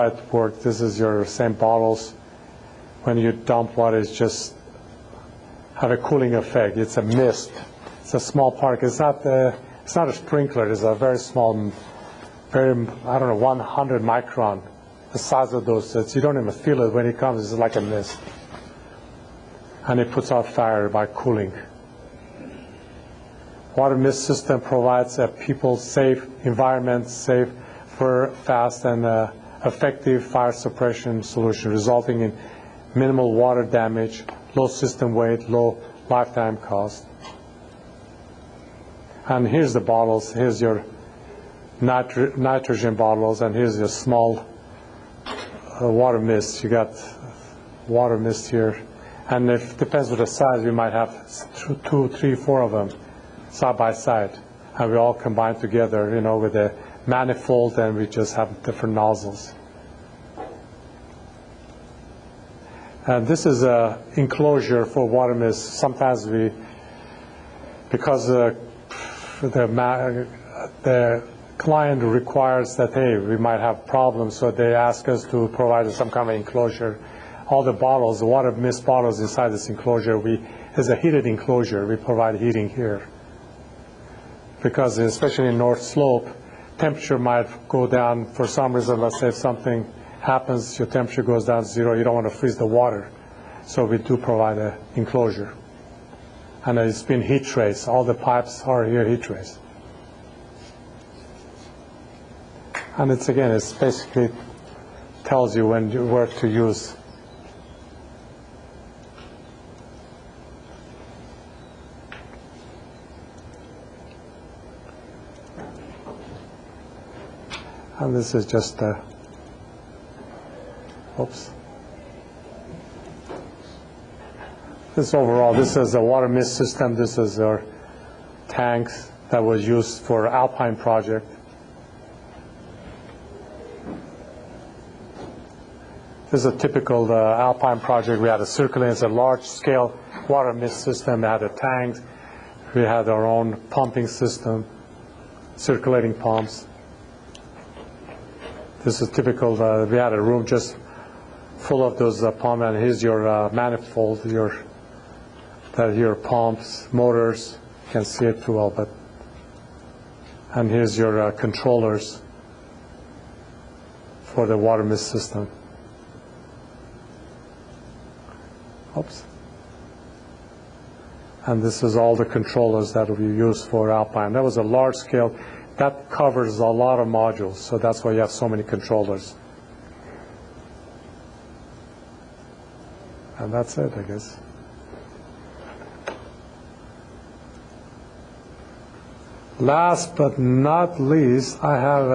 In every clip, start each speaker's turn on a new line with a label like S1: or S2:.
S1: it works. This is your same bottles. When you dump water, it's just have a cooling effect. It's a mist. It's a small particle. It's not a sprinkler. It's a very small, very, I don't know, 100 micron, the size of those. You don't even feel it when it comes. It's like a mist. And it puts out fire by cooling. Water mist system provides a people-safe environment, safe for fast and effective fire suppression solution, resulting in minimal water damage, low system weight, low lifetime cost. And here's the bottles. Here's your nitrogen bottles, and here's your small water mist. You got water mist here. And it depends on the size. We might have 2, 3, 4 of them side by side. And we all combine together, with a manifold, and we just have different nozzles. And this is an enclosure for water mist. Sometimes because the client requires that, hey, we might have problems, so they ask us to provide some kind of enclosure. All the bottles, the water mist bottles inside this enclosure, is a heated enclosure. We provide heating here. Because especially in North Slope, temperature might go down for some reason. Let's say if something happens, your temperature goes down to 0, you don't want to freeze the water. So we do provide an enclosure. And it's been heat traced. All the pipes are here heat traced. And it's basically tells you where to use. And this is just This overall, this is a water mist system. This is our tanks that was used for Alpine project. This is a typical Alpine project. We had a circulating, it's a large-scale water mist system. We had a tank. We had our own pumping system, circulating pumps. This is typical. We had a room just full of those pumps, and here's your manifold, your pumps, motors. You can see it too well, and here's your controllers for the water mist system. Oops. And this is all the controllers that we use for Alpine. That was a large scale. That covers a lot of modules, so that's why you have so many controllers. And that's it, I guess. Last but not least, I have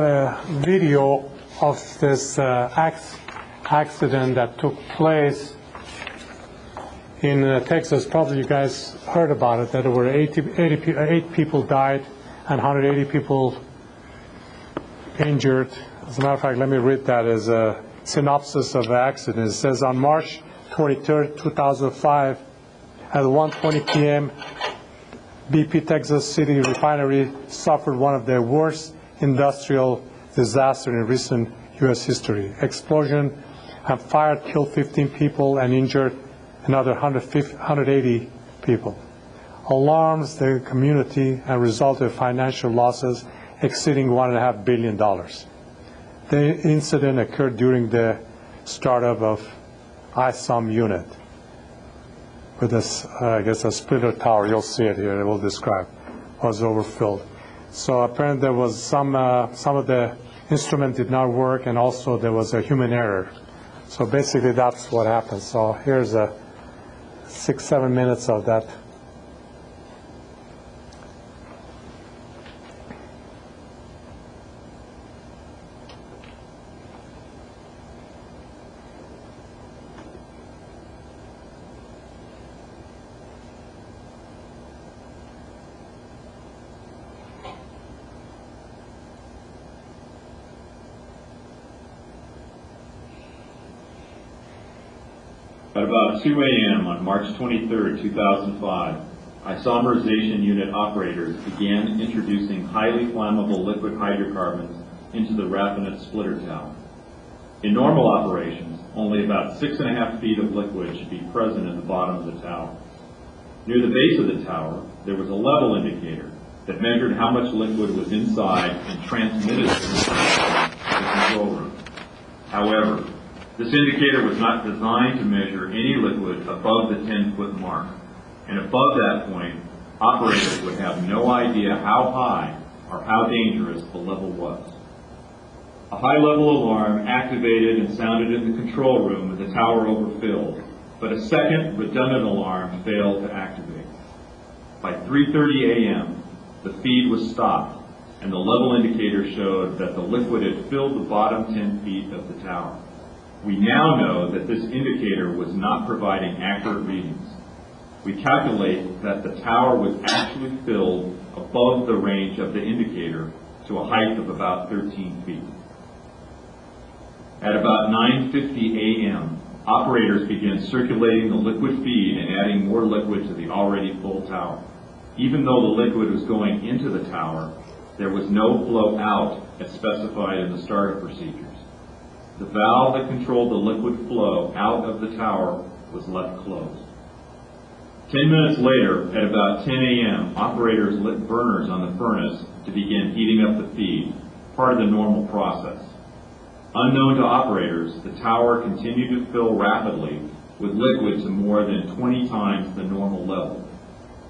S1: a video of this accident that took place in Texas. Probably you guys heard about it, that there were 8 people died and 180 people injured. As a matter of fact, let me read that as a synopsis of the accident. It says, on March 23rd, 2005, at 1:20 p.m., BP Texas City Refinery suffered one of the worst industrial disasters in recent U.S. history. Explosion and fire killed 15 people and injured another 180 people. Alarms the community and resulted in financial losses exceeding $1.5 billion. The incident occurred during the startup of ISOM unit with this, I guess, a splitter tower. You'll see it here. It will describe. Was overfilled. So apparently there was some of the instrument did not work, and also there was a human error. So basically that's what happened. So here's 6-7 minutes of that.
S2: At about 2 a.m. on March 23, 2005, isomerization unit operators began introducing highly flammable liquid hydrocarbons into the raffinate splitter tower. In normal operations, only about 6.5 feet of liquid should be present at the bottom of the tower. Near the base of the tower, there was a level indicator that measured how much liquid was inside and transmitted to the control room. However, this indicator was not designed to measure any liquid above the 10-foot mark, and above that point, operators would have no idea how high or how dangerous the level was. A high-level alarm activated and sounded in the control room when the tower overfilled, but a second redundant alarm failed to activate. By 3:30 a.m., the feed was stopped, and the level indicator showed that the liquid had filled the bottom 10 feet of the tower. We now know that this indicator was not providing accurate readings. We calculate that the tower was actually filled above the range of the indicator to a height of about 13 feet. At about 9:50 a.m., operators began circulating the liquid feed and adding more liquid to the already full tower. Even though the liquid was going into the tower, there was no flow out as specified in the startup procedures. The valve that controlled the liquid flow out of the tower was left closed. 10 minutes later, at about 10 a.m., operators lit burners on the furnace to begin heating up the feed, part of the normal process. Unknown to operators, the tower continued to fill rapidly with liquid to more than 20 times the normal level.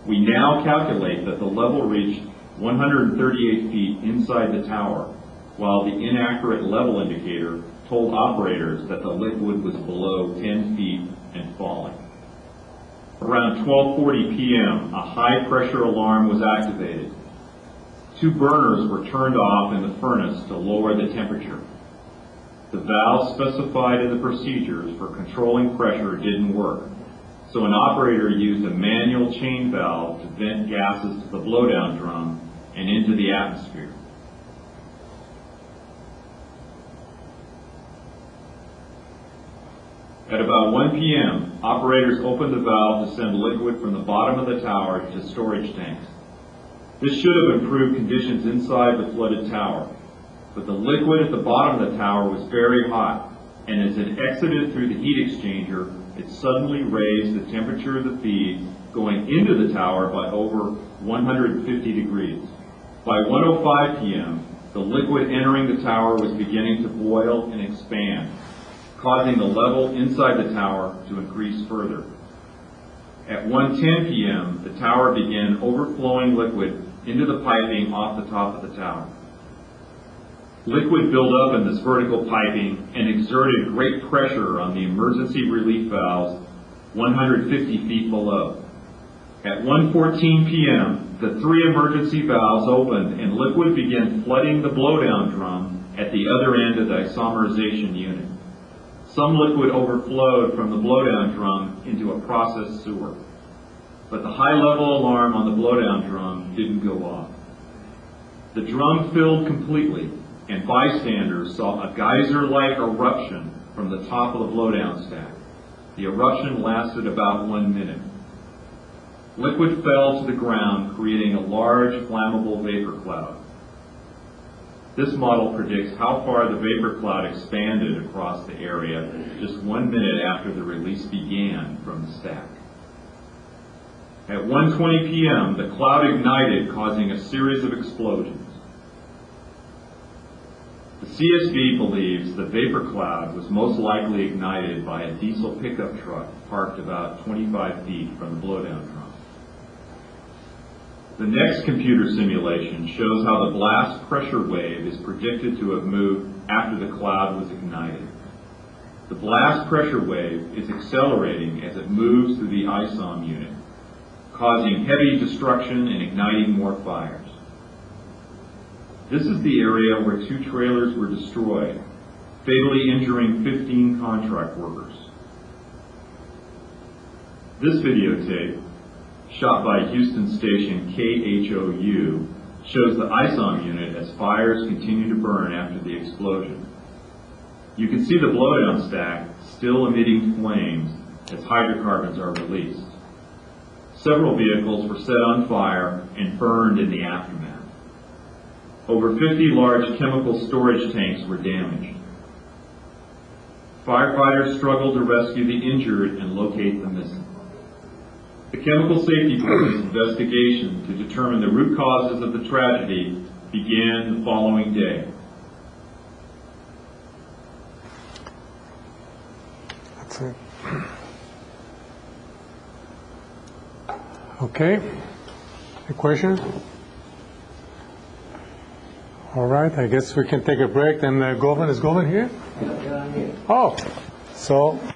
S2: We now calculate that the level reached 138 feet inside the tower, while the inaccurate level indicator told operators that the liquid was below 10 feet and falling. Around 12:40 p.m., a high-pressure alarm was activated. 2 burners were turned off in the furnace to lower the temperature. The valve specified in the procedures for controlling pressure didn't work, so an operator used a manual chain valve to vent gases to the blowdown drum and into the atmosphere. At about 1 p.m., operators opened the valve to send liquid from the bottom of the tower to storage tanks. This should have improved conditions inside the flooded tower, but the liquid at the bottom of the tower was very hot, and as it exited through the heat exchanger, it suddenly raised the temperature of the feed going into the tower by over 150 degrees. By 1:05 p.m., the liquid entering the tower was beginning to boil and expand, causing the level inside the tower to increase further. At 1:10 p.m., the tower began overflowing liquid into the piping off the top of the tower. Liquid built up in this vertical piping and exerted great pressure on the emergency relief valves 150 feet below. At 1:14 p.m., the 3 emergency valves opened and liquid began flooding the blowdown drum at the other end of the isomerization unit. Some liquid overflowed from the blowdown drum into a process sewer, but the high-level alarm on the blowdown drum didn't go off. The drum filled completely, and bystanders saw a geyser-like eruption from the top of the blowdown stack. The eruption lasted about 1 minute. Liquid fell to the ground, creating a large flammable vapor cloud. This model predicts how far the vapor cloud expanded across the area just 1 minute after the release began from the stack. At 1:20 p.m., the cloud ignited, causing a series of explosions. The CSB believes the vapor cloud was most likely ignited by a diesel pickup truck parked about 25 feet from the blowdown drum. The next computer simulation shows how the blast pressure wave is predicted to have moved after the cloud was ignited. The blast pressure wave is accelerating as it moves through the ISOM unit, causing heavy destruction and igniting more fires. This is the area where 2 trailers were destroyed, fatally injuring 15 contract workers. This videotape, shot by Houston station KHOU, shows the ISOM unit as fires continue to burn after the explosion. You can see the blowdown stack still emitting flames as hydrocarbons are released. Several vehicles were set on fire and burned in the aftermath. Over 50 large chemical storage tanks were damaged. Firefighters struggled to rescue the injured and locate the missing. The Chemical Safety Board's investigation to determine the root causes of the tragedy began the following day.
S1: That's it. Okay. Any questions? All right, I guess we can take a break. Then Govan, is Govan here? Oh, so